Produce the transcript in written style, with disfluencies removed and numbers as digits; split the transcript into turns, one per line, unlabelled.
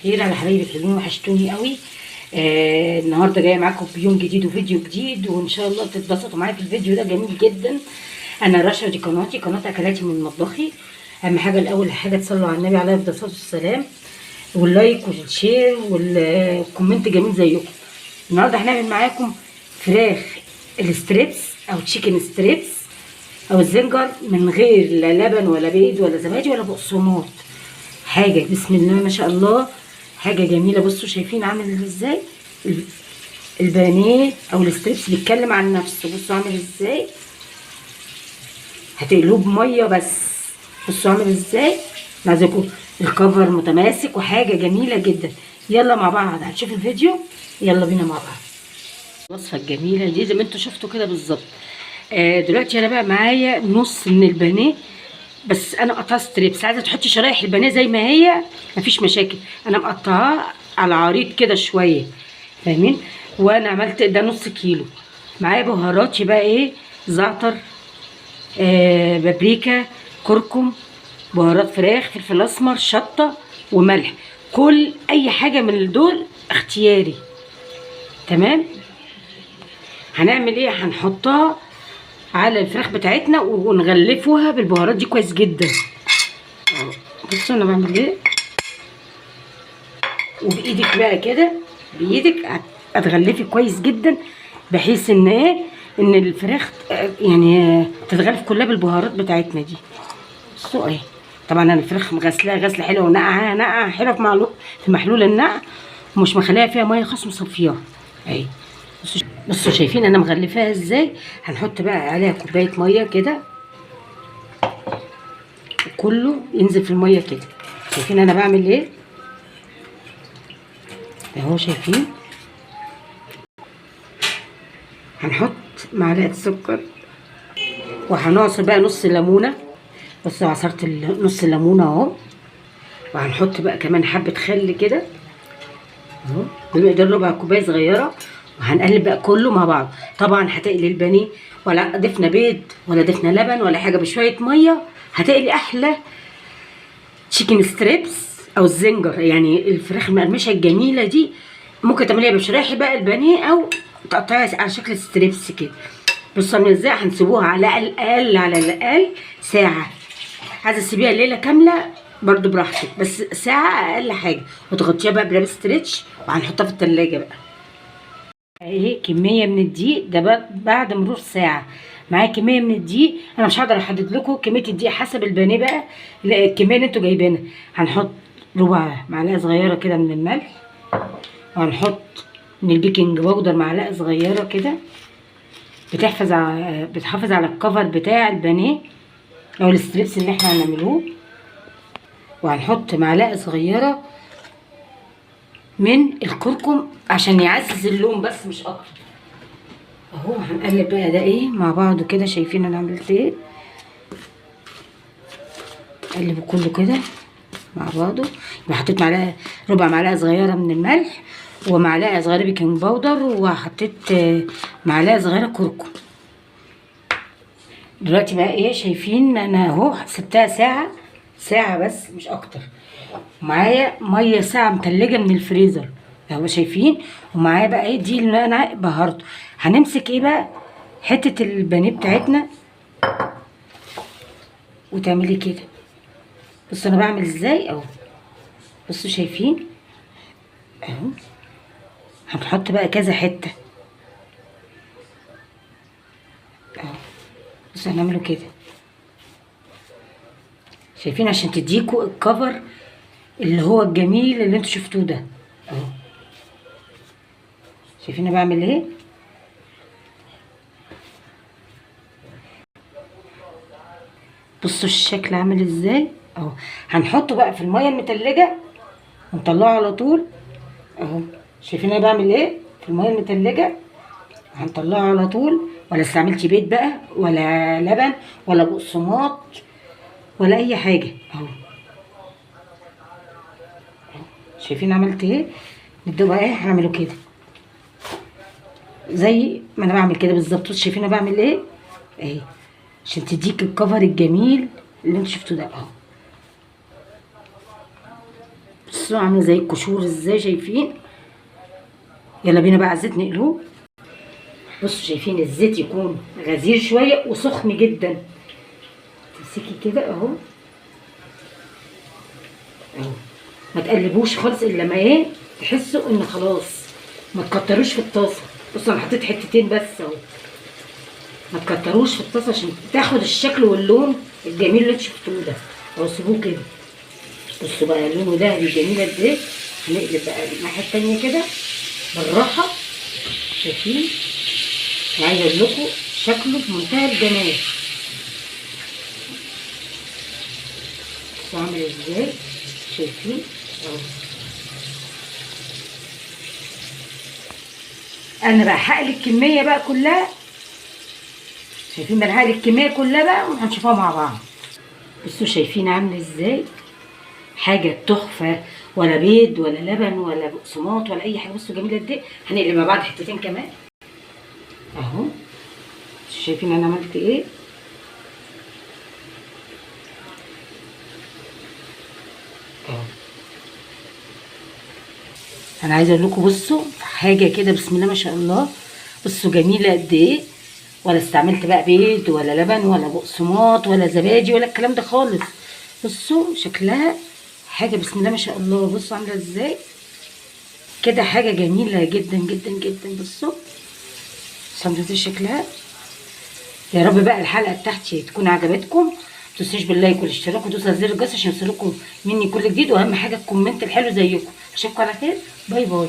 خير على حبايبي الحلوين، وحشتوني قوي. النهارده جايه معاكم بيوم جديد وفيديو جديد، وان شاء الله تتبسطوا معايا في الفيديو ده جميل جدا. انا رشا، دي قناتي، قناه اكلاتي من مطبخي. اهم حاجه الاول حاجه تصلوا على النبي عليه الصلاه والسلام، واللايك والشير والكومنت جميل زيكم. النهارده هنعمل معاكم فراخ الستريبس او تشيكن ستريبس او الزنجر من غير لا لبن ولا بيض ولا زبادي ولا بقسماط. حاجه بسم الله ما شاء الله، حاجه جميله. بصوا شايفين عامل ازاي البانيه او الستريبس بيتكلم عن نفسه. بصوا عامل ازاي، هتقلوه بميه بس. بصوا عامل ازاي، عايزاكم الكفر متماسك وحاجه جميله جدا. يلا مع بعض هتشوفوا الفيديو، يلا بينا مع بعض. الوصفه الجميله دي زي ما انتوا شفتوا كده بالظبط. دلوقتي انا بقى معايا نص من البانيه، بس انا قطعه ستريبس. عايزه تحطي شرايح البانيه زي ما هي مفيش مشاكل، انا مقطعاه على عريض كده شويه، فاهمين؟ وانا عملت ده نص كيلو. معايا بهاراتي بقى ايه، زعتر، بابريكا، كركم، بهارات فراخ، فلفل اسمر، شطه وملح. كل اي حاجه من دول اختياري، تمام. هنعمل ايه، هنحطها على الفراخ بتاعتنا ونغلفوها بالبهارات دي كويس جدا. بصوا انا بعمل ايه، وبايدك بقى كده، بايدك هتغلفي كويس جدا، بحيث ان ايه، ان الفراخ يعني تتغلف كلها بالبهارات بتاعتنا دي. بصوا اهي، طبعا انا الفراخ غسلاها غسله حلوه ونقعها نقعه حلوه في محلول النقع، ومش مخليها فيها ميه خالص، مصفياها اهي. بصوا شايفين انا مغلفاها ازاي. هنحط بقى عليها كوبايه ميه كده، كله ينزل في الميه كده. شايفين انا بعمل ايه اهو، شايفين. هنحط معلقه سكر، وهنعصر بقى نص ليمونه. بصوا عصرت نص الليمونه اهو. وهنحط بقى كمان حبه خل كده اهو، بمقدار ربع كوبايه صغيره. وهنقلب بقى كله مع بعض. طبعا هتقلي البانيه، ولا ضفنا بيض ولا ضفنا لبن ولا حاجه، بشويه ميه هتقلي احلى تشيكن ستريبس او الزنجر، يعني الفراخ المقرمشه الجميله دي. ممكن تعمليها بشرايح بقى البانيه، او تقطعيها على شكل ستريبس كده. بصوا من ازاي، هنسيبوها على الاقل على الاقل ساعه. عايزه تسيبيها ليله كامله برضو براحتك، بس ساعه اقل حاجه، وتغطيها بقى براب ستريتش، وهنحطها في التلاجة بقى. اهي كميه من الدقيق ده بقى بعد مرور ساعه. معايا كميه من الدقيق، انا مش هقدر احدد لكم كميه الدقيق حسب البانيه بقى، الكميه اللي انتوا جايبينها. هنحط ربع معلقه صغيره كده من الملح، وهنحط من البيكنج باودر معلقه صغيره كده، بتحافظ على الكفر بتاع البانيه او الستريبس اللي احنا هنعملوه. وهنحط معلقه صغيره من الكركم عشان يعزز اللون بس مش اكتر اهو. هنقلب بقى ده ايه مع بعضه كده. شايفين انا عملت ايه، اقلبه كله كده مع بعضه. يبقى حطيت ربع معلقه صغيره من الملح، ومعلقه صغيره بيكنج باودر، وحطيت معلقه صغيره كركم. دلوقتي بقى ايه، شايفين انا اهو سبتها ساعه بس مش اكتر. معايا ميه ساعه متلجه من الفريزر اهو، شايفين. ومعايا بقى ايه، دي اللي انا بهرته. هنمسك ايه بقى، حته البانيه بتاعتنا، وتعملي كده. بصوا انا بعمل ازاي اهو، بصوا شايفين اهو. هنحط بقى كذا حته اهو. بصوا هنعمله كده، شايفين، عشان تديكوا الكفر اللي هو الجميل اللي انتوا شفتوه ده اهو. شايفين انا بعمل ايه، بصوا الشكل عامل ازاي اهو. هنحطه بقى في الميه المتلجه ونطلعه على طول اهو. شايفين انا بعمل ايه في الميه المتلجه، هنطلعه على طول. ولا استعملتي بيض بقى ولا لبن ولا بقسماط ولا اي حاجه اهو. شايفين عملت ايه، نبدا بقى ايه، هنعمله كده زي ما انا بعمل كده بالظبط. شايفين انا بعمل ايه اهي، عشان تديك الكفر الجميل اللي انتوا شفتوه ده اهو. بصوا عامله زي القشور ازاي، شايفين؟ يلا بينا بقى على الزيت نقلوه. بصوا شايفين الزيت يكون غزير شويه وسخن جدا، تمسكي كده اهو اهو، ما تقلبوش خالص الا ما ايه تحسوا ان خلاص، ما تكتروش في الطاسه. بصوا انا حطيت حتتين بس اهو، ما تكتروش في الطاسه عشان تاخد الشكل واللون الجميل اللي انتوا شفتوه ده اهو. سيبوه كده. بصوا بقى لونه دهبي جميل قد ايه. هنقلب بقى الناحيه التانيه كده بالراحه، شايفين؟ عايزه اقول لكم شكله في منتهى الجمال. بصوا عامل ازاي، شايفين اهو. انا بقى هقلي الكميه بقى كلها، شايفين؟ بقى هقلي الكميه كلها بقى وهنشوفها مع بعض. بصوا شايفين عامل ازاي، حاجه تحفه، ولا بيض ولا لبن ولا بقسماط ولا اي حاجه. بصوا جميله قد ايه. هنقلب مع بعض حتتين كمان اهو. شايفين انا عملت ايه اهو. انا عايزه اقول لكم بصوا حاجه كده بسم الله ما شاء الله. بصوا جميله قد ايه، ولا استعملت بقى بيض ولا لبن ولا بقسماط ولا زبادي ولا الكلام ده خالص. بصوا شكلها حاجه بسم الله ما شاء الله. بصوا عامله ازاي كده، حاجه جميله جدا جدا جدا. بصوا عامله ازاي شكلها. يا رب بقى الحلقه بتاعتي تكون عجبتكم. ما تنسوش باللايك والاشتراك ودوسوا على زر الجرس عشان يوصلكم مني كل جديد، واهم حاجه الكومنت الحلو زيكم. اشوفكم على خير، باي باي.